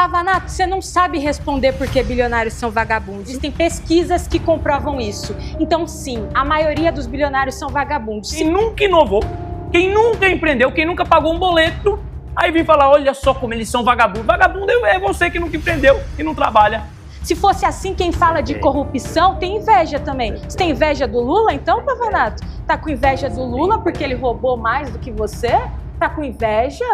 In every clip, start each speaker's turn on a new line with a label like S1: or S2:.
S1: Pavanato, você não sabe responder por que bilionários são vagabundos. Existem pesquisas que comprovam isso. Então, sim, a maioria dos bilionários são vagabundos.
S2: Quem nunca inovou, quem nunca empreendeu, quem nunca pagou um boleto, aí vem falar, olha só como eles são vagabundos. Vagabundo é você que nunca empreendeu e não trabalha.
S1: Se fosse assim, quem fala de corrupção tem inveja também. Você tem inveja do Lula, então, Pavanato? Tá com inveja do Lula porque ele roubou mais do que você? Tá com inveja?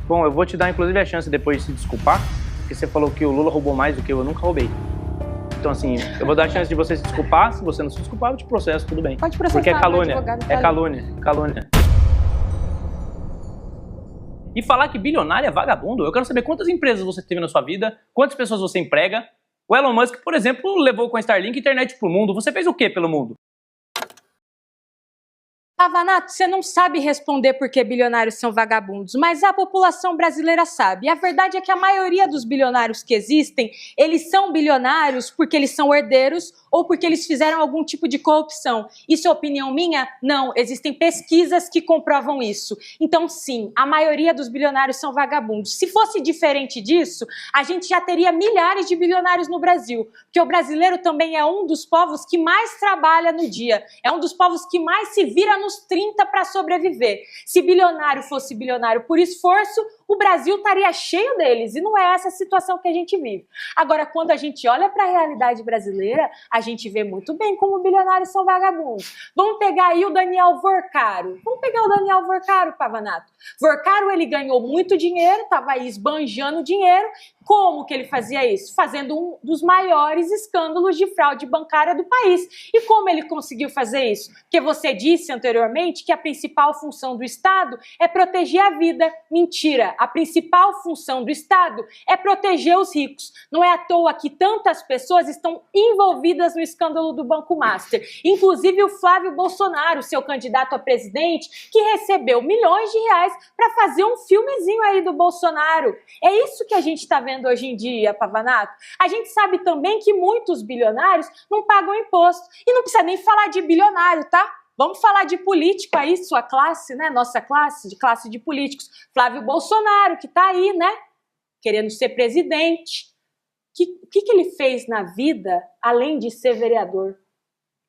S2: Bom, eu vou te dar, inclusive, a chance depois de se desculpar, porque você falou que o Lula roubou mais do que eu nunca roubei. Então, assim, eu vou dar a chance de você se desculpar. Se você não se desculpar, eu te processo, tudo bem.
S1: Pode processar,
S2: porque é calúnia.
S1: é
S2: calúnia. E falar que bilionário é vagabundo, eu quero saber quantas empresas você teve na sua vida, quantas pessoas você emprega. O Elon Musk, por exemplo, levou com a Starlink internet pro mundo. Você fez o quê pelo mundo?
S1: Pavanato, você não sabe responder por que bilionários são vagabundos, mas a população brasileira sabe. E a verdade é que a maioria dos bilionários que existem, eles são bilionários porque eles são herdeiros ou porque eles fizeram algum tipo de corrupção. Isso é opinião minha? Não, existem pesquisas que comprovam isso. Então, sim, a maioria dos bilionários são vagabundos. Se fosse diferente disso, a gente já teria milhares de bilionários no Brasil, porque o brasileiro também é um dos povos que mais trabalha no dia, é um dos povos que mais se vira nos 30 para sobreviver. Se bilionário fosse bilionário por esforço, o Brasil estaria cheio deles, e não é essa a situação que a gente vive. Agora, quando a gente olha para a realidade brasileira, a gente vê muito bem como bilionários são vagabundos. Vamos pegar aí o Daniel Vorcaro. Vamos pegar o Daniel Vorcaro, Pavanato. Vorcaro, ele ganhou muito dinheiro, estava aí esbanjando dinheiro. Como que ele fazia isso? Fazendo um dos maiores escândalos de fraude bancária do país. E como ele conseguiu fazer isso? Porque você disse anteriormente que a principal função do Estado é proteger a vida. Mentira! A principal função do Estado é proteger os ricos. Não é à toa que tantas pessoas estão envolvidas no escândalo do Banco Master. Inclusive o Flávio Bolsonaro, seu candidato a presidente, que recebeu milhões de reais para fazer um filmezinho aí do Bolsonaro. É isso que a gente está vendo hoje em dia, Pavanato. A gente sabe também que muitos bilionários não pagam imposto. E não precisa nem falar de bilionário, tá? Vamos falar de político aí, sua classe, né? Nossa classe de políticos. Flávio Bolsonaro, que tá aí, né? Querendo ser presidente. O que ele fez na vida, além de ser vereador?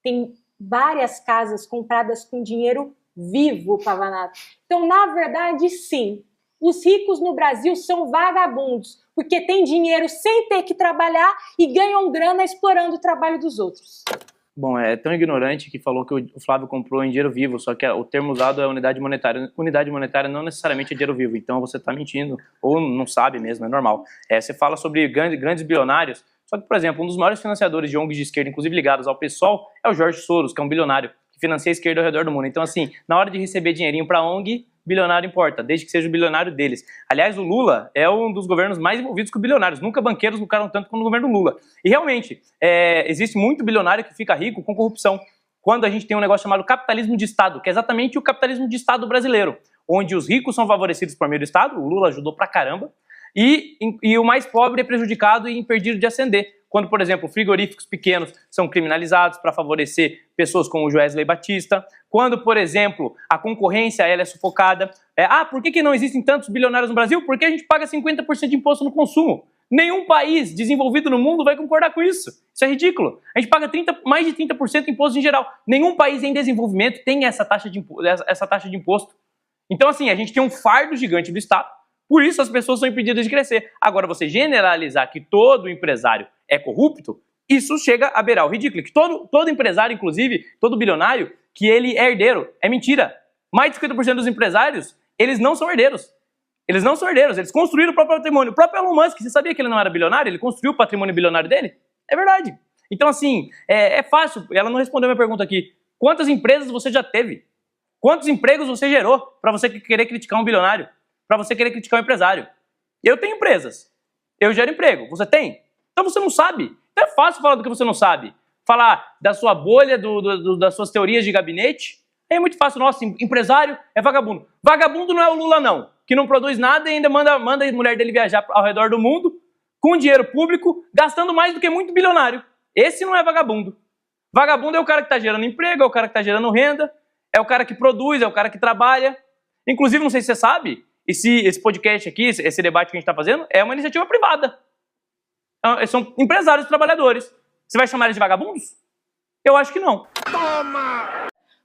S1: Tem várias casas compradas com dinheiro vivo, Pavanato. Então, na verdade, sim. Os ricos no Brasil são vagabundos, porque têm dinheiro sem ter que trabalhar e ganham grana explorando o trabalho dos outros.
S2: Bom, é tão ignorante que falou que o Flávio comprou em dinheiro vivo, só que o termo usado é unidade monetária. Unidade monetária não necessariamente é dinheiro vivo, então você está mentindo, ou não sabe mesmo, é normal. Você fala sobre grandes bilionários, só que, por exemplo, um dos maiores financiadores de ONGs de esquerda, inclusive ligados ao PSOL, é o Jorge Soros, que é um bilionário, que financia a esquerda ao redor do mundo. Então, assim, na hora de receber dinheirinho para ONG, bilionário importa, desde que seja o bilionário deles. Aliás, o Lula é um dos governos mais envolvidos com bilionários. Nunca banqueiros lucraram tanto como no governo Lula. E realmente, existe muito bilionário que fica rico com corrupção. Quando a gente tem um negócio chamado capitalismo de Estado, que é exatamente o capitalismo de Estado brasileiro, onde os ricos são favorecidos por meio do Estado, o Lula ajudou pra caramba, e o mais pobre é prejudicado e impedido de ascender. Quando, por exemplo, frigoríficos pequenos são criminalizados para favorecer pessoas como o Joesley Batista. Quando, por exemplo, a concorrência ela é sufocada. Por que não existem tantos bilionários no Brasil? Porque a gente paga 50% de imposto no consumo. Nenhum país desenvolvido no mundo vai concordar com isso. Isso é ridículo. A gente paga mais de 30% de imposto em geral. Nenhum país em desenvolvimento tem essa taxa de imposto. Então, assim, a gente tem um fardo gigante do Estado. Por isso as pessoas são impedidas de crescer. Agora, você generalizar que todo empresário é corrupto, isso chega a beirar o ridículo. Que todo empresário, inclusive, todo bilionário, que ele é herdeiro. É mentira. Mais de 50% dos empresários, eles não são herdeiros. Eles não são herdeiros, eles construíram o próprio patrimônio. O próprio Elon Musk, você sabia que ele não era bilionário? Ele construiu o patrimônio bilionário dele? É verdade. Então, assim, é fácil. Ela não respondeu a minha pergunta aqui. Quantas empresas você já teve? Quantos empregos você gerou para você querer criticar um bilionário? Para você querer criticar um empresário? Eu tenho empresas. Eu gero emprego. Você tem? Então você não sabe. Então é fácil falar do que você não sabe. Falar da sua bolha, das suas teorias de gabinete. É muito fácil. Nossa, empresário é vagabundo. Vagabundo não é o Lula, não. Que não produz nada e ainda manda a mulher dele viajar ao redor do mundo com dinheiro público, gastando mais do que muito bilionário. Esse não é vagabundo. Vagabundo é o cara que está gerando emprego, é o cara que está gerando renda, é o cara que produz, é o cara que trabalha. Inclusive, não sei se você sabe, esse podcast aqui, esse debate que a gente está fazendo, é uma iniciativa privada. São empresários e trabalhadores. Você vai chamar eles de vagabundos? Eu acho que não.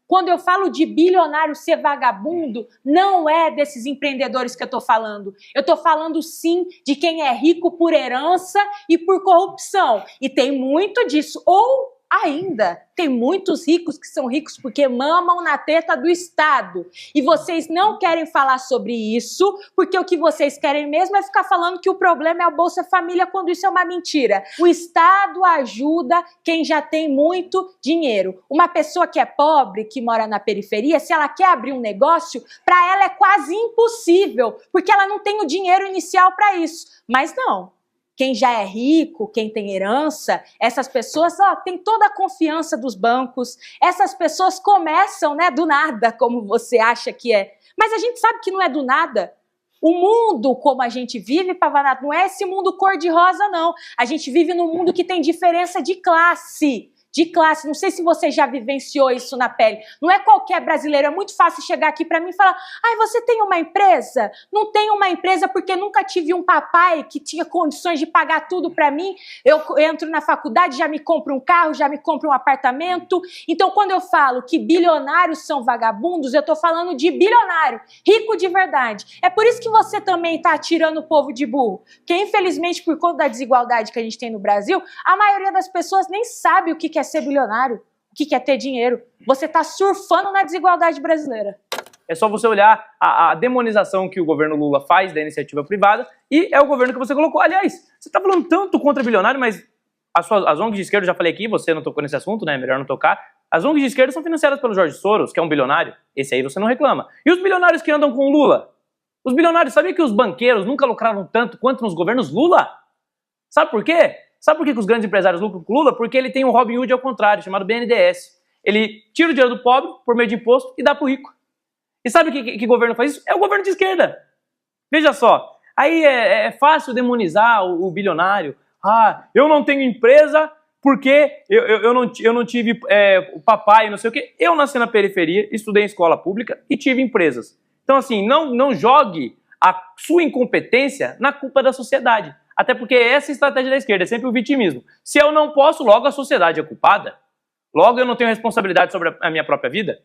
S1: Quando eu falo de bilionário ser vagabundo, não é desses empreendedores que eu tô falando. Eu tô falando sim de quem é rico por herança e por corrupção. E tem muito disso. Ou ainda, tem muitos ricos que são ricos porque mamam na teta do Estado. E vocês não querem falar sobre isso, porque o que vocês querem mesmo é ficar falando que o problema é o Bolsa Família, quando isso é uma mentira. O Estado ajuda quem já tem muito dinheiro. Uma pessoa que é pobre, que mora na periferia, se ela quer abrir um negócio, para ela é quase impossível, porque ela não tem o dinheiro inicial para isso. Mas não. Quem já é rico, quem tem herança, essas pessoas têm toda a confiança dos bancos. Essas pessoas começam, né, do nada, como você acha que é. Mas a gente sabe que não é do nada. O mundo como a gente vive, Pavanato, não é esse mundo cor-de-rosa, não. A gente vive num mundo que tem diferença de classe. Não sei se você já vivenciou isso na pele. Não é qualquer brasileiro, é muito fácil chegar aqui pra mim e falar: ai, você tem uma empresa? Não tenho uma empresa porque nunca tive um papai que tinha condições de pagar tudo pra mim. Eu entro na faculdade, já me compro um carro, já me compro um apartamento. Então, quando eu falo que bilionários são vagabundos, eu tô falando de bilionário, rico de verdade. É por isso que você também tá tirando o povo de burro. Porque, infelizmente, por conta da desigualdade que a gente tem no Brasil, a maioria das pessoas nem sabe o que é ser bilionário, o que é ter dinheiro. Você está surfando na desigualdade brasileira.
S2: É só você olhar a demonização que o governo Lula faz da iniciativa privada e é o governo que você colocou. Aliás, você está falando tanto contra bilionário, mas as ONGs de esquerda, eu já falei aqui, você não tocou nesse assunto, né? Melhor não tocar. As ONGs de esquerda são financiadas pelo Jorge Soros, que é um bilionário. Esse aí você não reclama. E os bilionários que andam com o Lula? Os bilionários, sabia que os banqueiros nunca lucraram tanto quanto nos governos Lula? Sabe por quê? Sabe por que os grandes empresários lucram com o Lula? Porque ele tem um Robin Hood ao contrário, chamado BNDES. Ele tira o dinheiro do pobre por meio de imposto e dá pro rico. E sabe que governo faz isso? É o governo de esquerda. Veja só, aí é fácil demonizar o bilionário. Ah, eu não tenho empresa porque eu não tive o papai, não sei o quê. Eu nasci na periferia, estudei em escola pública e tive empresas. Então assim, não jogue a sua incompetência na culpa da sociedade. Até porque essa é a estratégia da esquerda, é sempre o vitimismo. Se eu não posso, logo a sociedade é culpada. Logo eu não tenho responsabilidade sobre a minha própria vida.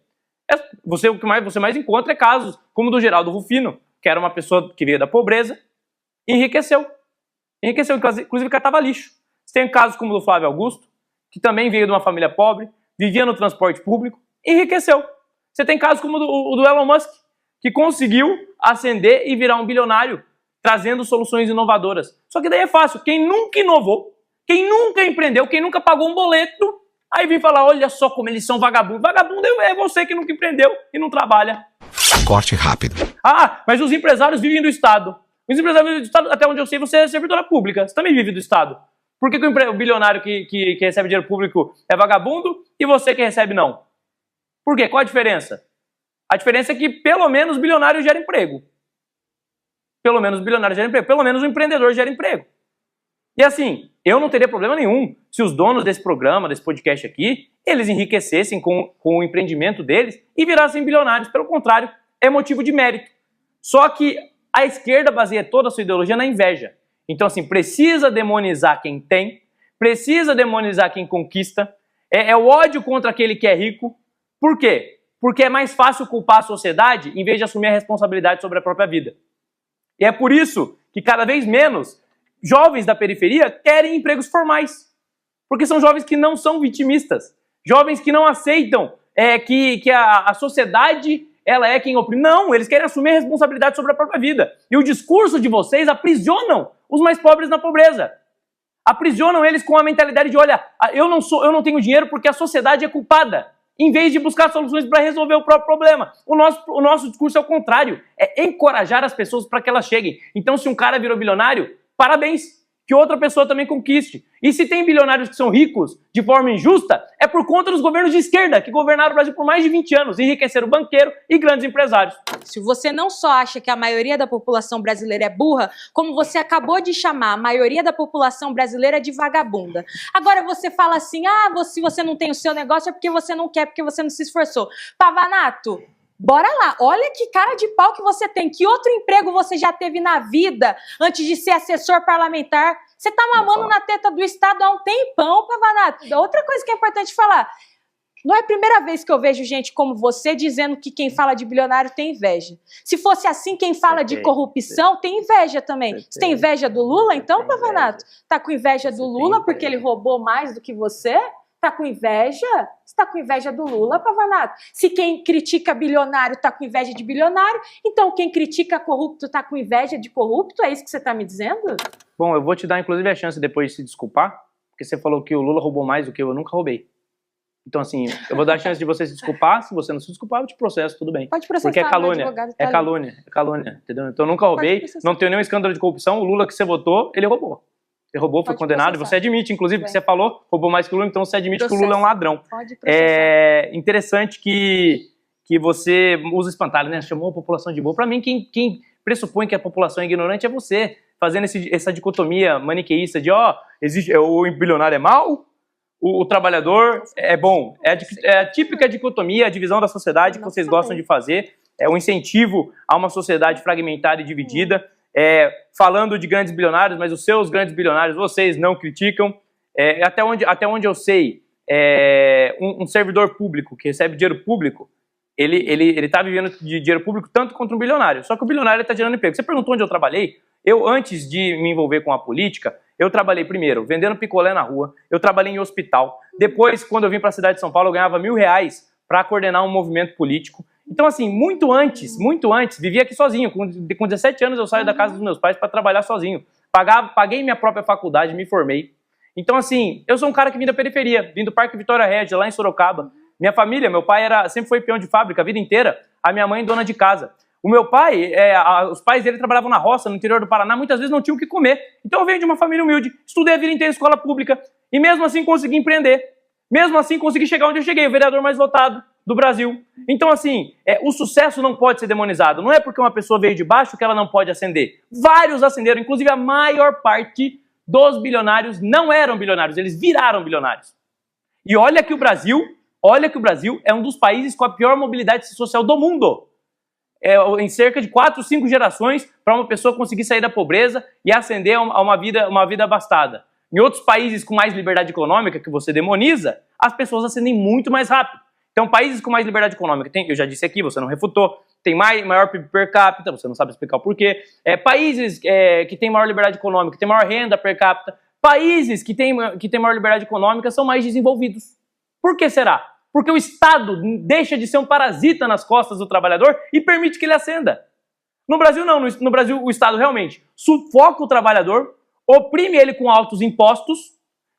S2: O que você mais encontra é casos como o do Geraldo Rufino, que era uma pessoa que veio da pobreza, enriqueceu. Inclusive catava lixo. Você tem casos como o do Flávio Augusto, que também veio de uma família pobre, vivia no transporte público, enriqueceu. Você tem casos como o do Elon Musk, que conseguiu ascender e virar um bilionário, trazendo soluções inovadoras. Só que daí é fácil. Quem nunca inovou, quem nunca empreendeu, quem nunca pagou um boleto, aí vem falar: olha só como eles são vagabundos. Vagabundo é você que nunca empreendeu e não trabalha.
S3: Corte rápido.
S2: Ah, mas os empresários vivem do Estado. Os empresários vivem do Estado, até onde eu sei, você é servidora pública. Você também vive do Estado. Por que o bilionário que recebe dinheiro público é vagabundo e você que recebe não? Por quê? Qual a diferença? A diferença é que pelo menos o bilionário gera emprego. Pelo menos o bilionário gera emprego. Pelo menos o empreendedor gera emprego. E assim, eu não teria problema nenhum se os donos desse programa, desse podcast aqui, eles enriquecessem com o empreendimento deles e virassem bilionários. Pelo contrário, é motivo de mérito. Só que a esquerda baseia toda a sua ideologia na inveja. Então assim, precisa demonizar quem tem, precisa demonizar quem conquista, é o ódio contra aquele que é rico. Por quê? Porque é mais fácil culpar a sociedade em vez de assumir a responsabilidade sobre a própria vida. E é por isso que cada vez menos jovens da periferia querem empregos formais. Porque são jovens que não são vitimistas. Jovens que não aceitam que a sociedade ela é quem oprime. Não, eles querem assumir a responsabilidade sobre a própria vida. E o discurso de vocês aprisionam os mais pobres na pobreza. Aprisionam eles com a mentalidade de: olha, eu não tenho dinheiro porque a sociedade é culpada. Em vez de buscar soluções para resolver o próprio problema. O nosso discurso é o contrário. É encorajar as pessoas para que elas cheguem. Então, se um cara virou bilionário, parabéns. Que outra pessoa também conquiste. E se tem bilionários que são ricos de forma injusta, é por conta dos governos de esquerda, que governaram o Brasil por mais de 20 anos, enriqueceram o banqueiro e grandes empresários.
S1: Se você não só acha que a maioria da população brasileira é burra, como você acabou de chamar a maioria da população brasileira de vagabunda. Agora você fala assim: se você não tem o seu negócio é porque você não quer, porque você não se esforçou. Pavanato, bora lá, olha que cara de pau que você tem. Que outro emprego você já teve na vida antes de ser assessor parlamentar? Você tá mamando na teta do Estado há um tempão, Pavanato. Outra coisa que é importante falar, não é a primeira vez que eu vejo gente como você dizendo que quem fala de bilionário tem inveja. Se fosse assim, quem fala de corrupção tem inveja também. Você tem inveja do Lula, então, Pavanato? Tá com inveja do Lula porque ele roubou mais do que você? Tá com inveja? Você tá com inveja do Lula, Pavanato? Se quem critica bilionário tá com inveja de bilionário, então quem critica corrupto tá com inveja de corrupto? É isso que você tá me dizendo?
S2: Bom, eu vou te dar, inclusive, a chance depois de se desculpar, porque você falou que o Lula roubou mais do que eu nunca roubei. Então, assim, eu vou dar a chance de você se desculpar. Se você não se desculpar, eu te processo, tudo bem.
S1: Pode processar,
S2: porque é calúnia.
S1: Tá
S2: é calúnia, entendeu? Então, eu nunca roubei, não tenho nenhum escândalo de corrupção. O Lula que você votou, ele roubou. Ele roubou, foi condenado, e você admite, inclusive, que você falou, roubou mais que o Lula, então você admite que o Lula é um ladrão.
S1: Pode processar.
S2: É interessante que você usa espantalho, né? Chamou a população de boa. Pra mim, quem pressupõe que a população é ignorante é você, fazendo essa dicotomia maniqueísta de, o bilionário é mau, o trabalhador é bom. É a típica dicotomia, a divisão da sociedade que vocês gostam de fazer, é o incentivo a uma sociedade fragmentada e dividida, falando de grandes bilionários, mas os seus grandes bilionários vocês não criticam. Até onde eu sei, um servidor público que recebe dinheiro público, ele tá vivendo de dinheiro público tanto quanto um bilionário, só que o bilionário está gerando emprego. Você perguntou onde eu trabalhei? Eu, antes de me envolver com a política, eu trabalhei primeiro vendendo picolé na rua, eu trabalhei em hospital. Depois, quando eu vim para a cidade de São Paulo, eu ganhava R$1.000 para coordenar um movimento político. Então, assim, muito antes, vivia aqui sozinho. Com 17 anos eu saio da casa dos meus pais para trabalhar sozinho. Paguei minha própria faculdade, me formei. Então, assim, eu sou um cara que vim da periferia, vim do Parque Vitória Régia, lá em Sorocaba. Minha família, meu pai sempre foi peão de fábrica a vida inteira, a minha mãe dona de casa. O meu pai, os pais dele trabalhavam na roça, no interior do Paraná, muitas vezes não tinham o que comer. Então eu venho de uma família humilde, estudei a vida inteira em escola pública, e mesmo assim consegui empreender. Mesmo assim consegui chegar onde eu cheguei, o vereador mais votado do Brasil. Então, assim, o sucesso não pode ser demonizado. Não é porque uma pessoa veio de baixo que ela não pode ascender. Vários ascenderam, inclusive a maior parte dos bilionários não eram bilionários, eles viraram bilionários. E olha que o Brasil é um dos países com a pior mobilidade social do mundo. Em cerca de 4, 5 gerações para uma pessoa conseguir sair da pobreza e ascender a uma vida abastada. Em outros países com mais liberdade econômica, que você demoniza, as pessoas ascendem muito mais rápido. Então, países com mais liberdade econômica, eu já disse aqui, você não refutou, tem maior PIB per capita, você não sabe explicar o porquê. Países que têm maior liberdade econômica, que têm maior renda per capita, países que têm maior liberdade econômica são mais desenvolvidos. Por que será? Porque o Estado deixa de ser um parasita nas costas do trabalhador e permite que ele ascenda. No Brasil, não. No Brasil, o Estado realmente sufoca o trabalhador, oprime ele com altos impostos,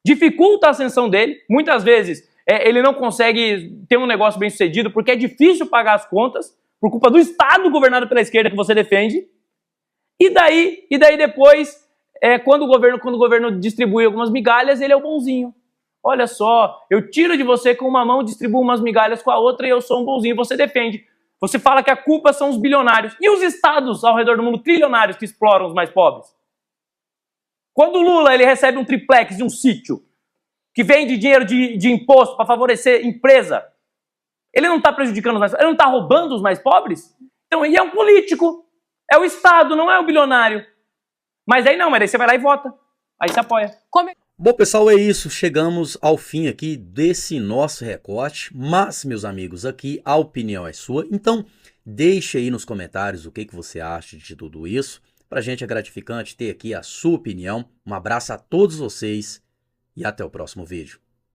S2: dificulta a ascensão dele. Muitas vezes, ele não consegue ter um negócio bem sucedido porque é difícil pagar as contas, por culpa do Estado governado pela esquerda que você defende. E daí depois, quando o governo distribui algumas migalhas, ele é o bonzinho. Olha só, eu tiro de você com uma mão, distribuo umas migalhas com a outra e eu sou um bonzinho. Você defende. Você fala que a culpa são os bilionários. E os estados ao redor do mundo, trilionários, que exploram os mais pobres? Quando o Lula ele recebe um triplex de um sítio, que vende dinheiro de imposto para favorecer empresa, ele não está prejudicando os mais pobres? Ele não está roubando os mais pobres? Então, e é um político. É o Estado, não é o bilionário. Mas aí você vai lá e vota. Aí você apoia.
S3: Bom, pessoal, é isso. Chegamos ao fim aqui desse nosso recorte. Mas, meus amigos, aqui a opinião é sua. Então, deixe aí nos comentários o que você acha de tudo isso. Pra gente é gratificante ter aqui a sua opinião. Um abraço a todos vocês e até o próximo vídeo.